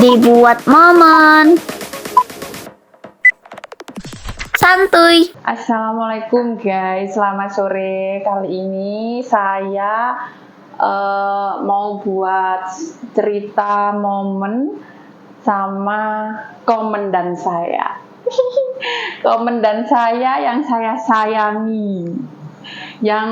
Dibuat momen santuy. Assalamualaikum guys, selamat sore. Kali ini saya mau buat cerita momen sama komandan saya. Komandan saya yang saya sayangi, yang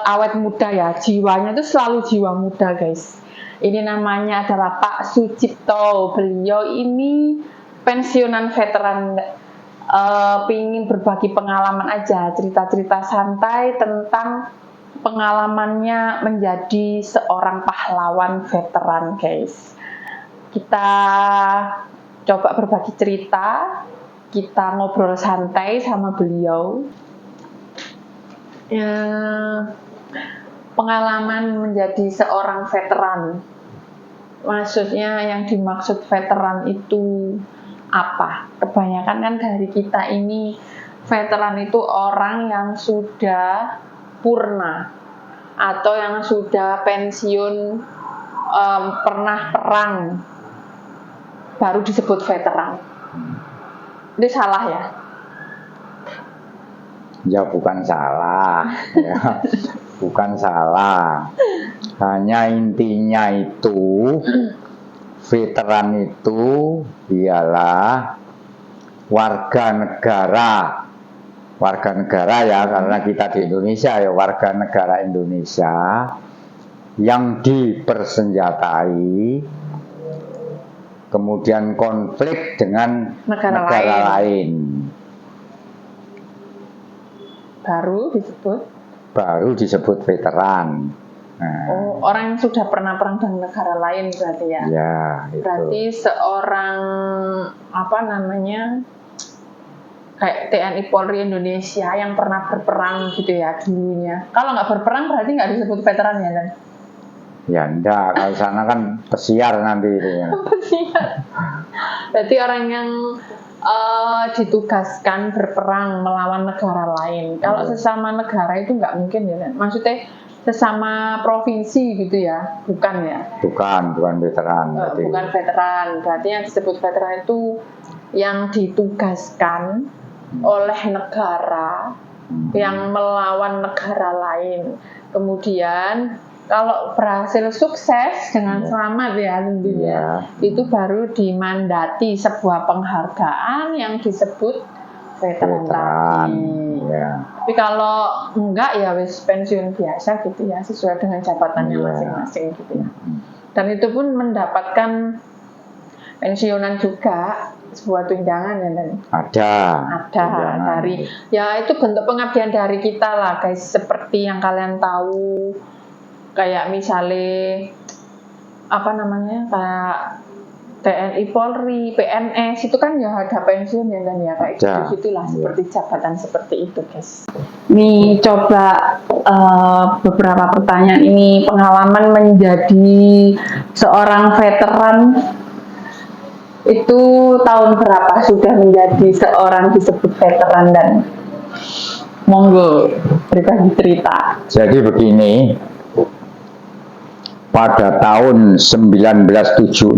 awet muda ya, jiwanya itu selalu jiwa muda guys. Ini namanya adalah Pak Sucipto. Beliau ini pensiunan veteran, pingin berbagi pengalaman aja, cerita-cerita santai tentang pengalamannya menjadi seorang pahlawan veteran guys. Kita coba berbagi cerita, kita ngobrol santai sama beliau. Ya, pengalaman menjadi seorang veteran. Maksudnya yang dimaksud veteran itu apa? Kebanyakan kan dari kita ini veteran itu orang yang sudah purna atau yang sudah pensiun, pernah perang, baru disebut veteran. Ini salah ya? Ya bukan salah ya. Bukan salah, hanya intinya itu veteran itu ialah warga negara ya, karena kita di Indonesia ya, warga negara Indonesia yang dipersenjatai kemudian konflik dengan negara lain. Baru disebut veteran. Nah. Oh, orang yang sudah pernah perang dengan negara lain berarti ya? Ya, itu. Berarti seorang kayak TNI Polri Indonesia yang pernah berperang gitu ya dulunya. Kalau nggak berperang berarti nggak disebut veteran ya, Dan? Ya enggak, kalau sana kan pesiar nanti itu ya. Pesiar. Berarti orang yang ditugaskan berperang melawan negara lain. Kalau sesama negara itu nggak mungkin ya, Dan? Maksudnya sesama provinsi gitu ya, bukan ya? Bukan veteran. Bukan veteran. Berarti yang disebut veteran itu yang ditugaskan oleh negara yang melawan negara lain. Kemudian kalau berhasil sukses dengan selamat ya tentunya, itu baru dimandati sebuah penghargaan yang disebut veteran tadi. Ya. Tapi kalau enggak ya wis pensiun biasa gitu ya, sesuai dengan jabatannya masing-masing gitu ya. Dan itu pun mendapatkan pensiunan juga, sebuah tunjangan ya, Dan? Ada dari ya, itu bentuk pengabdian dari kita lah guys, seperti yang kalian tahu. Kayak misalnya kayak TNI Polri, PNS itu kan ya ada pensiun ya, Dan ya, kayak gitu-gitulah, seperti jabatan seperti itu guys. Nih coba beberapa pertanyaan ini, pengalaman menjadi seorang veteran itu tahun berapa sudah menjadi seorang disebut veteran, Dan? Monggo berbagi cerita. Jadi begini, pada tahun 1976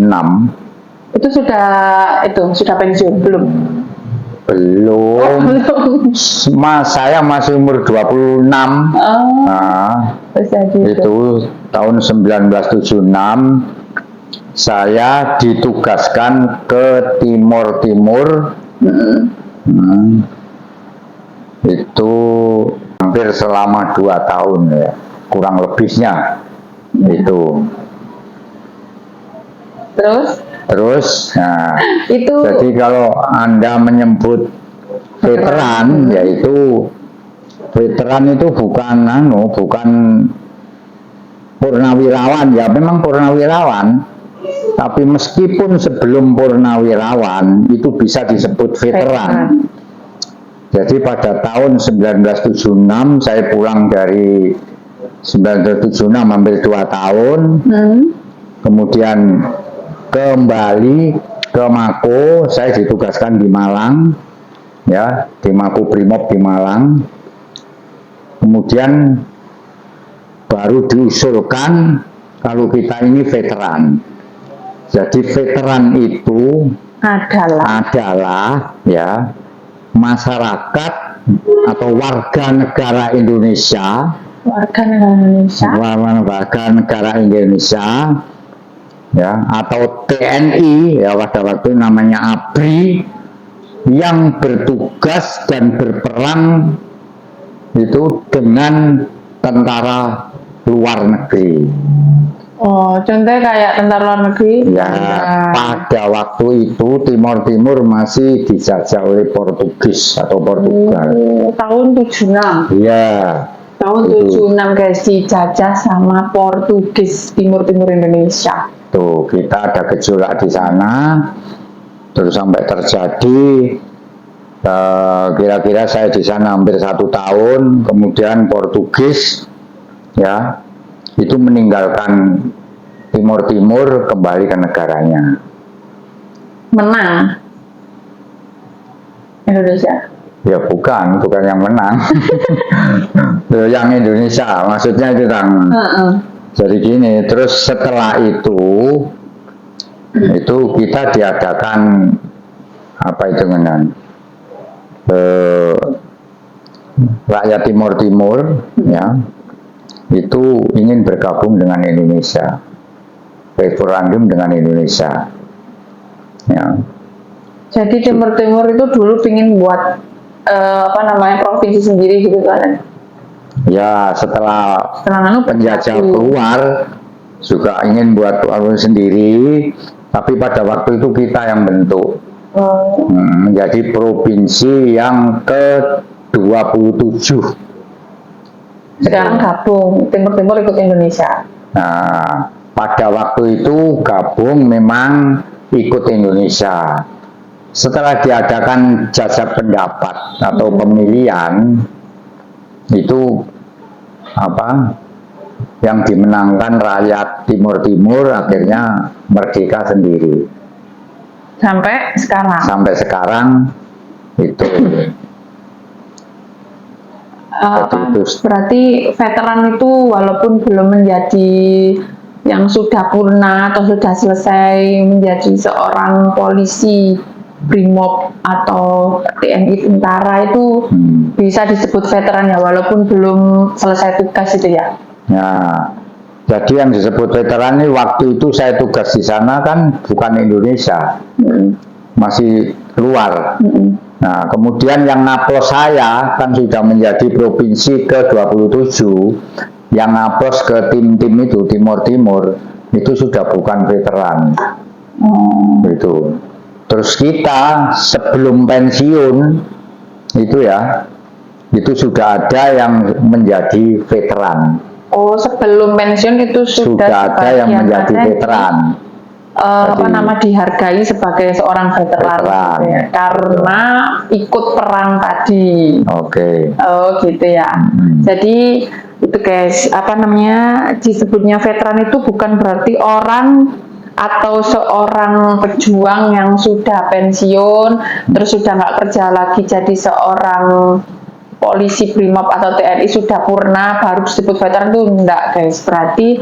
itu sudah pensiun belum? Belum. Saya masih umur 26. Itu tahun 1976 saya ditugaskan ke Timur. Itu hampir selama 2 tahun ya, kurang lebihnya. Itu terus itu jadi kalau Anda menyebut veteran, yaitu veteran itu bukan purnawirawan ya, memang purnawirawan, tapi meskipun sebelum purnawirawan itu bisa disebut veteran. Jadi pada tahun 1976 saya pulang dari 1976 hampir 2 tahun, kemudian kembali ke Mako, saya ditugaskan di Malang, ya, di Mako Brimob di Malang. Kemudian baru diusulkan kalau kita ini veteran. Jadi veteran itu adalah ya masyarakat atau warga negara Indonesia, warga negara Indonesia, ya, atau TNI, ya, pada waktu namanya ABRI, yang bertugas dan berperang itu dengan tentara luar negeri. Oh, contohnya kayak tentara luar negeri? Ya, pada waktu itu Timor Timur masih dijajah oleh Portugis atau Portugal. Tahun 76. Iya. Tahun 76 guys, dijajah sama Portugis Timur Indonesia. Tuh, kita ada gejolak di sana, terus sampai terjadi kira-kira saya di sana hampir 1 tahun, kemudian Portugis ya itu meninggalkan Timur kembali ke negaranya. Menang Indonesia? Ya bukan yang menang. Yang Indonesia maksudnya itu Kang. Jadi gini, terus setelah itu kita diadakan apa itu dengan rakyat Timur ya itu ingin bergabung dengan Indonesia, referendum dengan Indonesia ya. Jadi Timur itu dulu ingin buat provinsi sendiri gitu kan? Ya, setelah penjajah keluar juga ingin buat provinsi sendiri, tapi pada waktu itu kita yang bentuk menjadi provinsi yang ke-27. Sekarang gabung, Timur ikut Indonesia. Nah, pada waktu itu gabung memang ikut Indonesia. Setelah diadakan jajak pendapat atau pemilihan, itu apa yang dimenangkan rakyat Timur akhirnya merdeka sendiri. Sampai sekarang itu. Berarti veteran itu walaupun belum menjadi yang sudah purna atau sudah selesai menjadi seorang polisi, Brimob atau TNI tentara itu bisa disebut veteran ya walaupun belum selesai tugas itu ya. Nah, jadi yang disebut veteran ini waktu itu saya tugas di sana kan bukan Indonesia, masih luar. Nah, kemudian yang ngaplos saya kan sudah menjadi provinsi ke-27, yang ngaplos ke tim-tim itu Timur itu sudah bukan veteran. Gitu. Terus kita sebelum pensiun itu ya, itu sudah ada yang menjadi veteran. Oh, sebelum pensiun itu sudah ada yang menjadi veteran. Dihargai sebagai seorang veteran. Ya, karena ikut perang tadi. Oke. Oh, gitu ya. Jadi itu guys, disebutnya veteran itu bukan berarti orang atau seorang pejuang yang sudah pensiun terus sudah nggak kerja lagi jadi seorang polisi Brimob atau TNI sudah purna baru disebut veteran, itu enggak guys. Berarti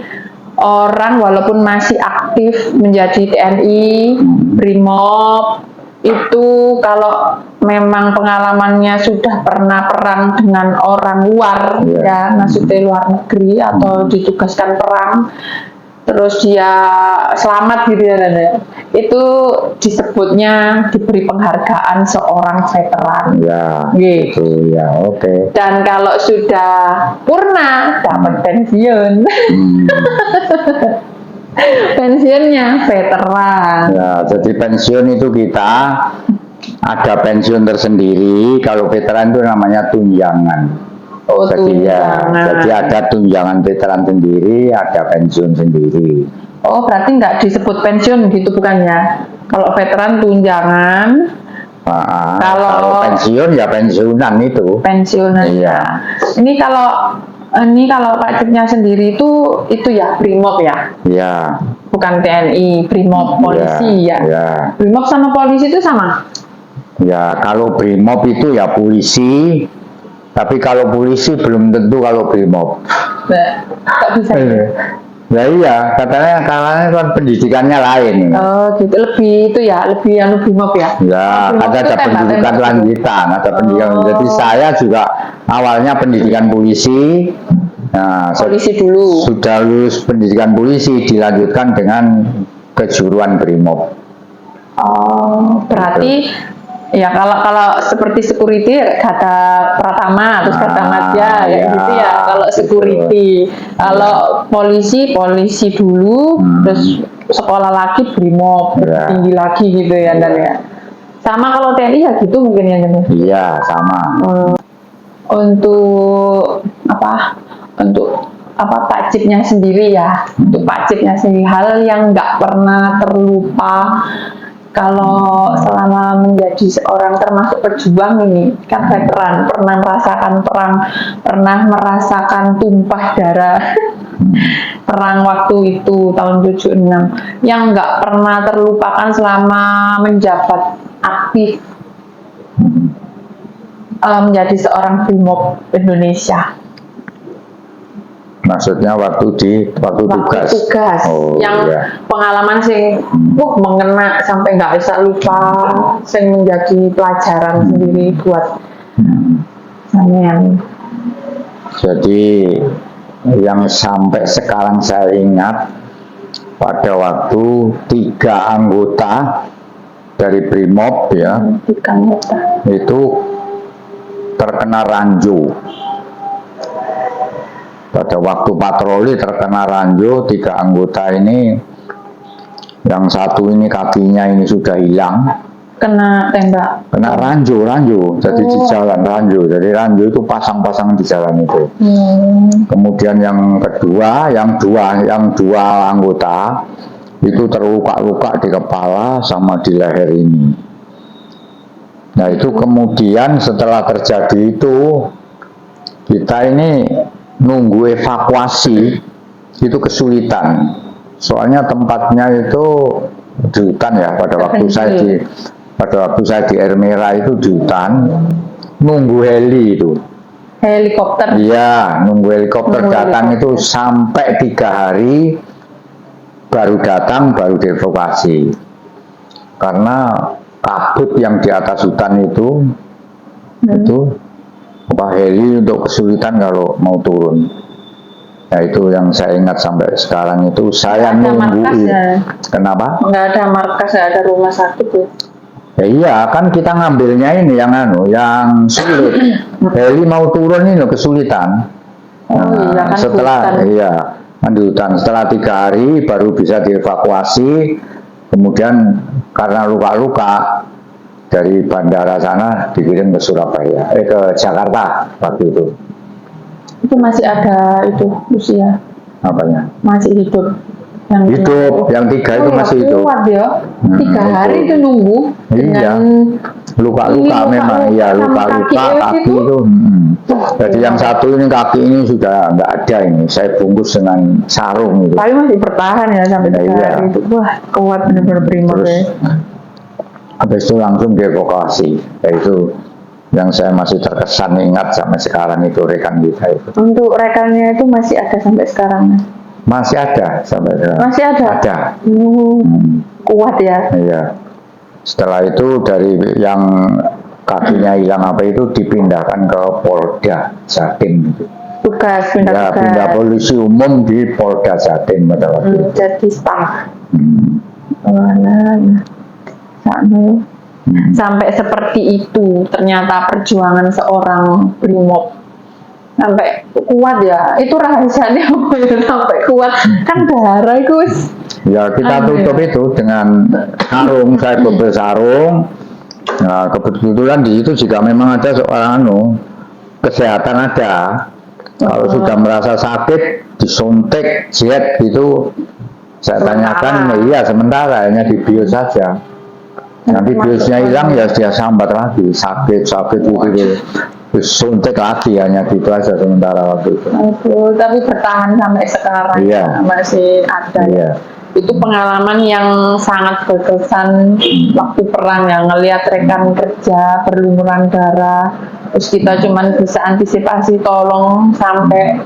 orang walaupun masih aktif menjadi TNI, Brimob itu kalau memang pengalamannya sudah pernah perang dengan orang luar ya, maksudnya luar negeri atau ditugaskan perang terus dia selamat gitu ya, itu disebutnya diberi penghargaan seorang veteran. Ya, gitu ya, oke. Dan kalau sudah purna dapat pensiun. Pensiunnya veteran. Ya, jadi pensiun itu kita ada pensiun tersendiri. Kalau veteran itu namanya tunjangan. Oh, jadi ada tunjangan veteran sendiri, ada pensiun sendiri. Oh, berarti nggak disebut pensiun gitu bukan ya? Kalau veteran tunjangan. Kalau pensiun ya pensiunan itu. Pensiunan. Iya. Ini kalau Ini kalau Pak Cipnya sendiri itu ya Brimob ya, Ya, bukan TNI, Brimob polisi ya. ya. Brimob sama polisi itu sama. Ya, kalau Brimob itu ya polisi, tapi kalau polisi belum tentu kalau Brimob. Nah, kok bisa gitu? Ya iya, katanya kan pendidikannya lain. Oh gitu, lebih itu ya, lebih Brimob ya. Ya, Brimob itu ada pendidikan tembak-tembak. lanjutan, ada pendidikan. Oh. Jadi saya juga awalnya pendidikan polisi. Nah, Polisi dulu. sudah lulus pendidikan polisi, dilanjutkan dengan kejuruan Brimob. Oh, berarti ya kalau seperti security kata Pratama terus kata Madya ya, ya, gitu ya. Kalau gitu. security, kalau polisi dulu, terus sekolah lagi Brimob, Ya. tinggi lagi gitu ya Dan ya. Sama kalau TNI ya gitu mungkin ya Dan ya. Iya, sama. Untuk Pak Cipnya sendiri ya, untuk Pak Cipnya sendiri hal yang nggak pernah terlupa kalau selama menjadi seorang termasuk pejuang ini kan veteran, pernah merasakan perang, pernah merasakan tumpah darah perang waktu itu tahun 76 yang nggak pernah terlupakan selama menjabat aktif menjadi seorang Brimob Indonesia. Maksudnya waktu tugas. Tugas yang iya. pengalaman sing mengena sampai nggak bisa lupa, sing menjadi pelajaran sendiri buat sampean. Jadi yang sampai sekarang saya ingat pada waktu 3 anggota dari Brimob ya, itu terkena ranjau. Pada waktu patroli terkena ranjau, 3 anggota ini, yang satu ini kakinya ini sudah hilang, Kena tembak. kena ranjau, jadi di jalan ranjau, jadi ranjau itu pasang-pasang di jalan itu. Kemudian yang kedua, yang dua anggota itu terluka-luka di kepala sama di leher ini. Nah itu kemudian setelah terjadi itu kita ini nunggu evakuasi itu kesulitan, soalnya tempatnya itu di hutan ya. Pada waktu saya di Air Merah itu di hutan, nunggu heli itu. Helikopter. Iya, nunggu helikopter datang itu sampai 3 hari baru datang, baru dievakuasi. Karena kabut yang di atas hutan itu heli untuk kesulitan kalau mau turun. Nah itu yang saya ingat sampai sekarang itu saya nungguin. Ya. Kenapa? Nggak ada markas, nggak ada rumah sakit ya. Ya iya, kan kita ngambilnya ini yang sulit. Heli mau turun ini kesulitan. Iya kan setelah hutan. Iya, kan di hutan. Setelah 3 hari baru bisa dievakuasi. Kemudian karena luka-luka dari bandara sana dikirim ke Surabaya, ke Jakarta waktu itu. Itu masih ada itu usia. Apanya? Masih hidup. Yang 3 itu masih hidup. Kuat ya. 3 hari itu nunggu. Iya. Luka-luka memang, iya luka-luka kaki itu. Jadi yang satu ini kaki ini sudah nggak ada ini. Saya bungkus dengan sarung itu. Tapi masih bertahan ya sampai 3 hari itu. Wah kuat benar-benar Brimob ya. Habis itu langsung dievakuasi. Yaitu yang saya masih terkesan ingat sampai sekarang itu rekan kita itu. Untuk rekannya itu masih ada sampai sekarang? Masih ada sampai sekarang. Masih ada? Ada. Kuat ya? Iya. Setelah itu dari yang kakinya hilang apa itu dipindahkan ke Polda Jatim gitu. Tugas pindah pindah polisi umum di Polda Jatim pada waktu itu. Jadi staff. Sampai seperti itu ternyata perjuangan seorang Brimob sampai kuat ya. Itu rahasianya apa ya sampai kuat? Kan darah itu. Ya kita tutup itu dengan sarung, saya bebel sarung. Nah kebetulan di situ juga memang ada seorang kesehatan ada. Kalau sudah merasa sakit disuntik jet gitu, saya tanyakan, iya sementara hanya dibius saja. Nanti biusnya hilang ya dia sambat lagi, sakit gitu. terus suntik lagi, hanya gitu aja sementara waktu itu. Aduh, tapi bertahan sampai sekarang. Iya. Masih ada. Iya. Itu pengalaman yang sangat berkesan waktu perang ya, ngelihat rekan kerja berlumuran darah, terus kita cuman bisa antisipasi tolong sampai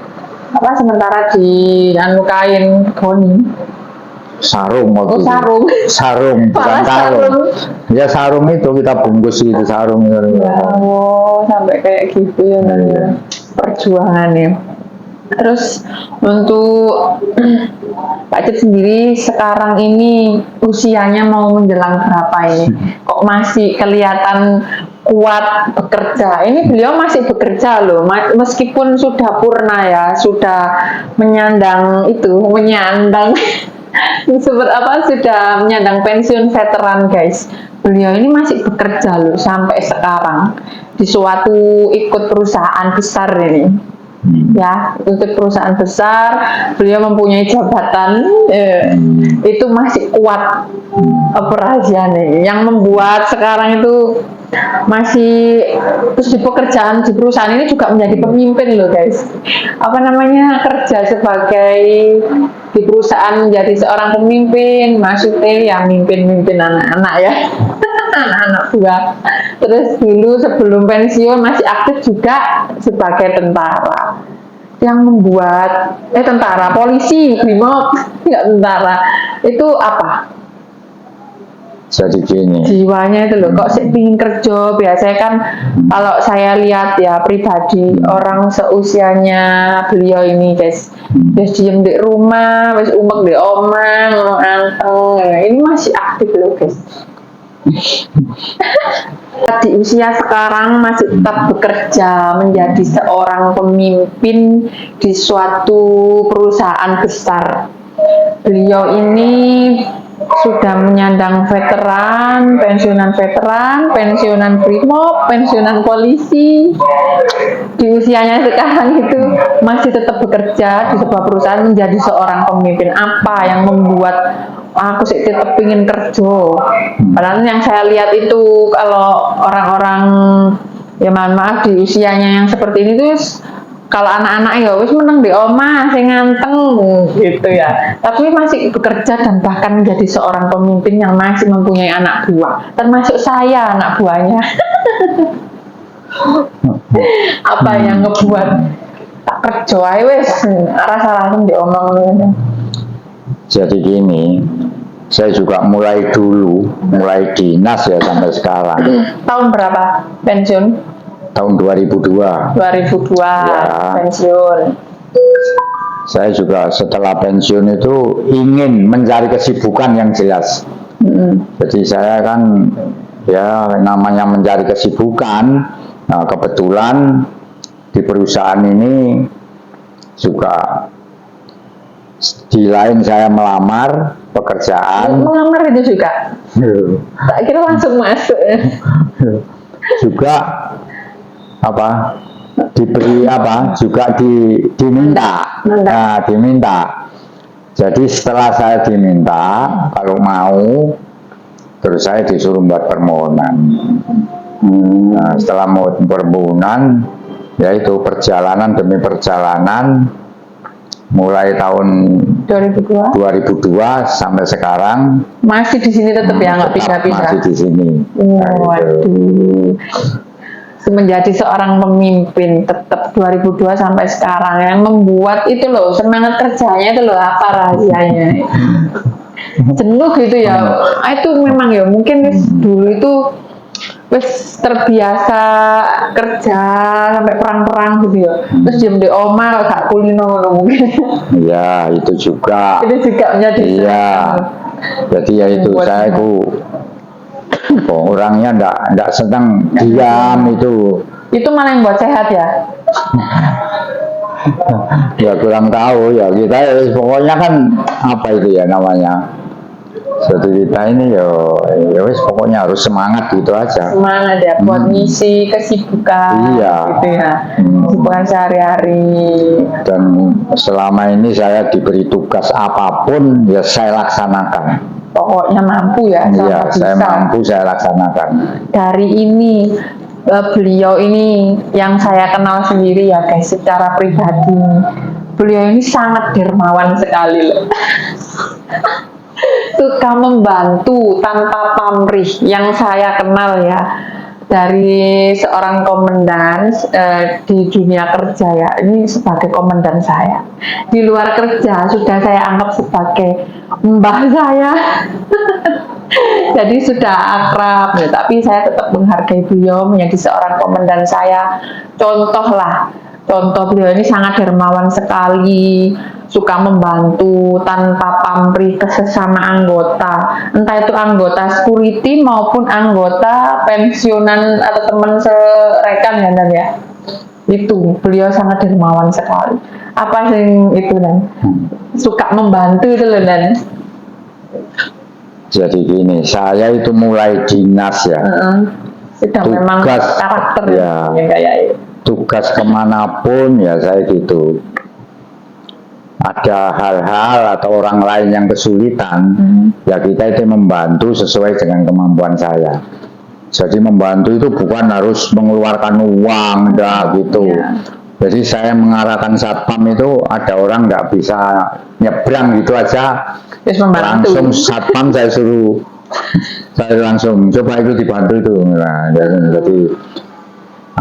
sementara di kain goni. Sarung waktu itu. Sarung. Sarung, bukan Malah sarung. Ya sarung itu kita bungkus gitu sarung. Ya Allah, sampai kayak gitu ya perjuangannya. Terus untuk Pak Cip sendiri sekarang ini usianya mau menjelang berapa ini? Kok masih kelihatan kuat bekerja? Ini beliau masih bekerja loh, meskipun sudah purna ya, sudah menyandang sudah menyandang pensiun veteran guys. Beliau ini masih bekerja loh sampai sekarang di suatu ikut perusahaan besar ini. Ya, untuk perusahaan besar, beliau mempunyai jabatan, itu masih kuat operasiannya. Yang membuat sekarang itu masih terus di pekerjaan di perusahaan ini juga menjadi pemimpin loh guys. Kerja sebagai di perusahaan menjadi seorang pemimpin, maksudnya ya mimpin anak-anak ya. Anak-anak buah. Terus dulu sebelum pensiun masih aktif juga sebagai tentara. Yang membuat tentara, polisi, brimob, enggak tentara. Itu apa? Jadi gini. Jiwanya itu loh, kok sih pingin kerja. Biasanya kan kalau saya lihat ya pribadi orang seusianya beliau ini guys, wis diem di rumah, wis umek di omah, anteng. Ini masih aktif loh guys. Di usia sekarang masih tetap bekerja menjadi seorang pemimpin di suatu perusahaan besar. Beliau ini sudah menyandang pensiunan brimob, pensiunan polisi. Di usianya sekarang itu masih tetap bekerja di sebuah perusahaan menjadi seorang pemimpin. Apa yang membuat aku sih tetap ingin kerja? Padahal yang saya lihat itu kalau orang-orang ya mohon maaf di usianya yang seperti ini tuh kalau anak-anak ya wis meneng di omah sing nganteng gitu ya, tapi masih bekerja dan bahkan menjadi seorang pemimpin yang masih mempunyai anak buah, termasuk saya anak buahnya. Apa yang ngebuat tak kerja ae wis rasa-rasa di omah. Jadi gini, saya juga mulai dinas ya sampai sekarang. Tahun berapa pensiun? Tahun 2002. 2002 Ya. Pensiun. Saya juga setelah pensiun itu ingin mencari kesibukan yang jelas. Jadi saya kan ya namanya mencari kesibukan. Nah, kebetulan di perusahaan ini juga di lain saya melamar pekerjaan. Melamar itu juga? Tak kira langsung masuk. Juga diberi juga diminta. Nah, diminta. Jadi setelah saya diminta kalau mau, terus saya disuruh buat permohonan. Nah, setelah mau permohonan, yaitu perjalanan demi perjalanan, mulai tahun 2002 sampai sekarang masih di sini tetap ya, nggak pisah-pisah. Masih di sini. Waduh. Menjadi seorang pemimpin tetap 2002 sampai sekarang, yang membuat itu loh semangat kerjanya itu loh apa rahasianya? Jenuh gitu ya. Itu memang ya mungkin dulu itu wis terbiasa kerja sampai perang-perang gitu ya. Terus diem di omah gak kulino mungkin. Iya, itu juga. Itu juga menjadi. Iya. Jadi ya itu saya orangnya enggak senang diam itu. Itu malah yang buat sehat ya. Ya kurang tahu ya, kita pokoknya kan apa itu ya namanya. Jadi kita ini ya wis pokoknya harus semangat gitu aja. Semangat ya buat ngisi kesibukan. Iya. Gitu ya. Kesibukan sehari-hari. Dan selama ini saya diberi tugas apapun ya saya laksanakan. Pokoknya mampu ya. Iya, saya mampu saya laksanakan. Dari ini beliau ini yang saya kenal sendiri ya guys, secara pribadi beliau ini sangat dermawan sekali loh. Suka membantu tanpa pamrih yang saya kenal ya, dari seorang komandan di dunia kerja ya, ini sebagai komandan saya. Di luar kerja sudah saya anggap sebagai mbah saya. Jadi sudah akrab ya, tapi saya tetap menghargai beliau menjadi seorang komandan saya. Contoh beliau ini sangat dermawan sekali, suka membantu tanpa pamrih ke sesama anggota, entah itu anggota security maupun anggota pensiunan atau teman serekan ya Dan ya. Itu beliau sangat dermawan sekali. Apa sih itu Dan? Suka membantu itu loh Dan. Jadi gini, saya itu mulai dinas ya. Sudah memang karakter ya, kayak itu. Tugas kemanapun ya saya gitu. Ada hal-hal atau orang lain yang kesulitan, ya kita itu membantu sesuai dengan kemampuan saya. Jadi membantu itu bukan harus mengeluarkan uang, enggak gitu. Jadi saya mengarahkan satpam itu, ada orang nggak bisa nyebrang gitu aja, langsung satpam saya langsung coba itu dibantu itu. Nah, jadi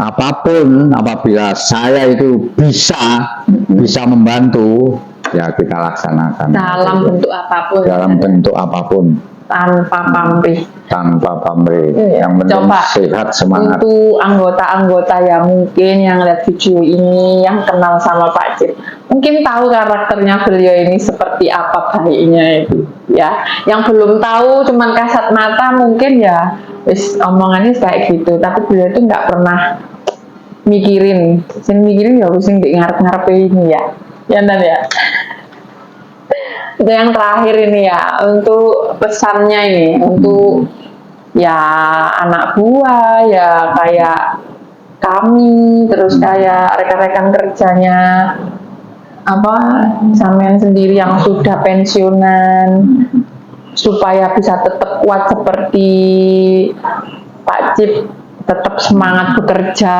apapun apabila saya itu bisa membantu, ya kita laksanakan dalam bentuk apapun tanpa pamrih. Yang penting coba sehat, semangat. Untuk anggota-anggota yang mungkin yang lihat video ini yang kenal sama Pak Cip, mungkin tahu karakternya beliau ini seperti apa baiknya itu ya. Yang belum tahu cuman kasat mata mungkin ya omongannya kayak gitu, tapi beliau itu nggak pernah mikirin ya pusing di ngarep-ngarep ini ya Dan ya. Itu yang terakhir ini ya, untuk pesannya ini untuk ya anak buah ya, kayak kami, terus kayak rekan-rekan kerjanya sampean sendiri yang sudah pensiunan, supaya bisa tetap kuat seperti Pak Cip, tetap semangat bekerja,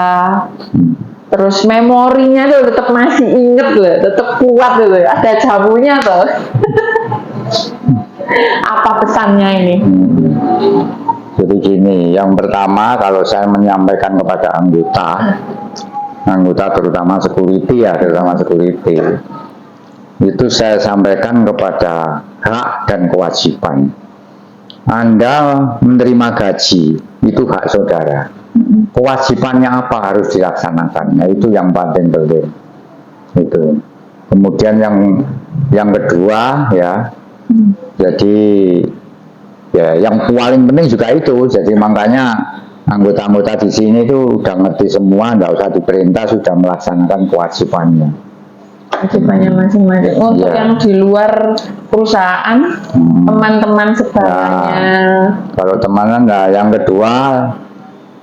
terus memorinya tuh tetap masih inget loh, tetap kuat loh, ada jamunya tuh. Apa pesannya ini? Jadi gini, yang pertama kalau saya menyampaikan kepada anggota terutama security ya, itu saya sampaikan kepada hak dan kewajiban. Anda menerima gaji, itu hak saudara. Kewajibannya apa harus dilaksanakan, nah itu yang paling penting itu. Kemudian yang kedua ya, jadi ya yang paling penting juga itu. Jadi makanya anggota-anggota di sini itu udah ngerti semua, nggak usah diperintah, sudah melaksanakan kewajibannya masing-masing. Untuk yang di luar perusahaan, teman-teman sebayanya. Kalau teman-teman, nah yang kedua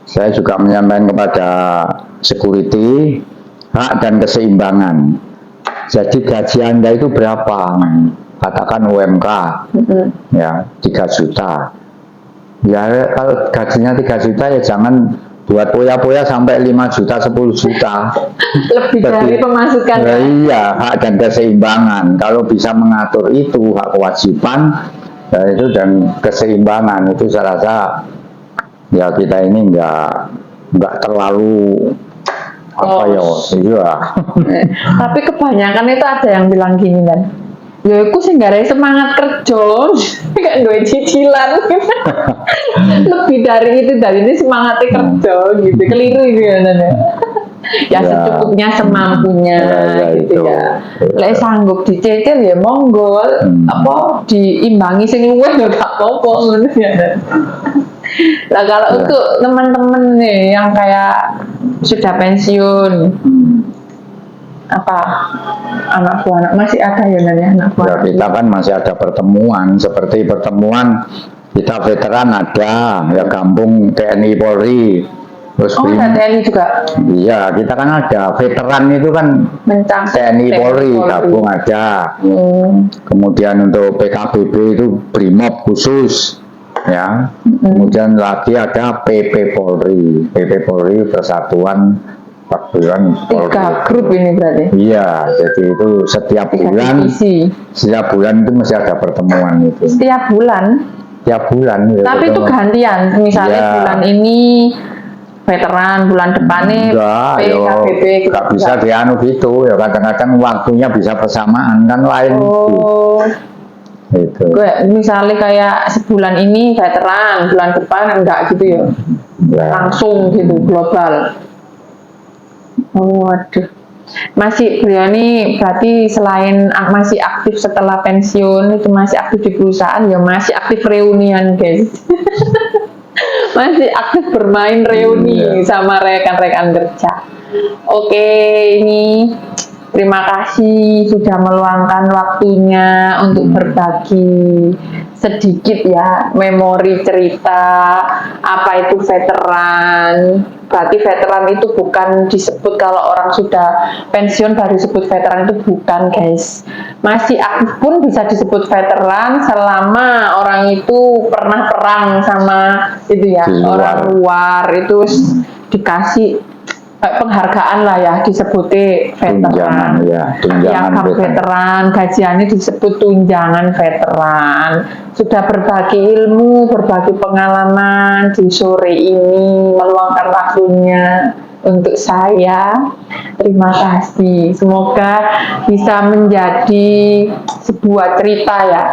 saya juga menyampaikan kepada security hak dan keseimbangan. Jadi gaji Anda itu berapa? Katakan UMK ya 3 juta. Ya kalau gajinya 3 juta ya jangan buat poya-poya sampai 5 juta 10 juta. Lebih dari pemasukan. Ya, iya, hak dan keseimbangan. Kalau bisa mengatur itu hak kewajiban ya itu dan keseimbangan, itu saya rasa ya kita ini nggak terlalu Tapi kebanyakan itu ada yang bilang gini Dan, ya aku sih nggak ada semangat kerja, nggak duit cicilan. Lebih dari ini semangatnya kerja gitu, keliru gitu ya. Secukupnya, semampunya gitu ya. Lek sanggup dicicil ya monggo, diimbangi sing luwih ya gak apa-apa ngono ya. Lah kalau untuk teman-teman nih yang kayak sudah pensiun, anak buah masih ada ya anak buah? Ya, kita kan masih ada pertemuan, seperti pertemuan kita veteran ada, ya gabung TNI Polri. Terus ada TNI juga? Iya, kita kan ada veteran itu kan TNI Polri gabung ada. Kemudian untuk PKBB itu Brimob khusus. ya. Kemudian lagi ada PP Polri, PP Polri Persatuan Perguruan Polri. 3 grup ini berarti. Iya, jadi itu setiap 3 bulan, divisi. setiap bulan itu mesti ada pertemuan itu. Setiap bulan. Setiap bulan. Ya, Tapi itu gantian. Misalnya Iya. bulan ini veteran, bulan depannya Enggak, PKBB gitu. nggak bisa dianu gitu. Ya kadang-kadang waktunya bisa bersamaan kan lain. Oh, Gitu. gue misalnya kayak sebulan ini veteran, bulan depan enggak gitu ya. Ya. Langsung gitu global. Oh, waduh. Masih beliau ini berarti selain masih aktif setelah pensiun itu masih aktif di perusahaan ya, masih aktif reunian guys. Masih aktif bermain reuni Iya. sama rekan-rekan kerja. Oke, ini terima kasih sudah meluangkan waktunya untuk berbagi sedikit ya memori cerita apa itu veteran. Berarti veteran itu bukan disebut kalau orang sudah pensiun baru disebut veteran, itu bukan guys. Masih aktif pun bisa disebut veteran selama orang itu pernah perang sama itu ya, Di luar. orang luar itu dikasih penghargaan lah ya, disebutnya Tunjangan veteran. ya, tunjangan Piagam veteran, gajiannya disebut tunjangan veteran. Sudah berbagi ilmu, berbagi pengalaman di sore ini, meluangkan waktunya untuk saya. Terima kasih. Semoga bisa menjadi sebuah cerita ya.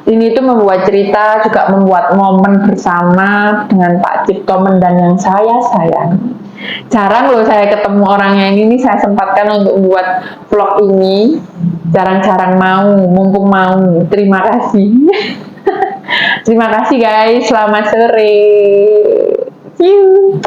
Ini tuh membuat cerita, juga membuat momen bersama dengan Pak Cipto Mendan yang saya sayangi. Jarang loh saya ketemu orangnya ini saya sempatkan untuk membuat vlog ini. Jarang-jarang mau, mumpung mau. Terima kasih. Terima kasih guys, selamat sore. See you.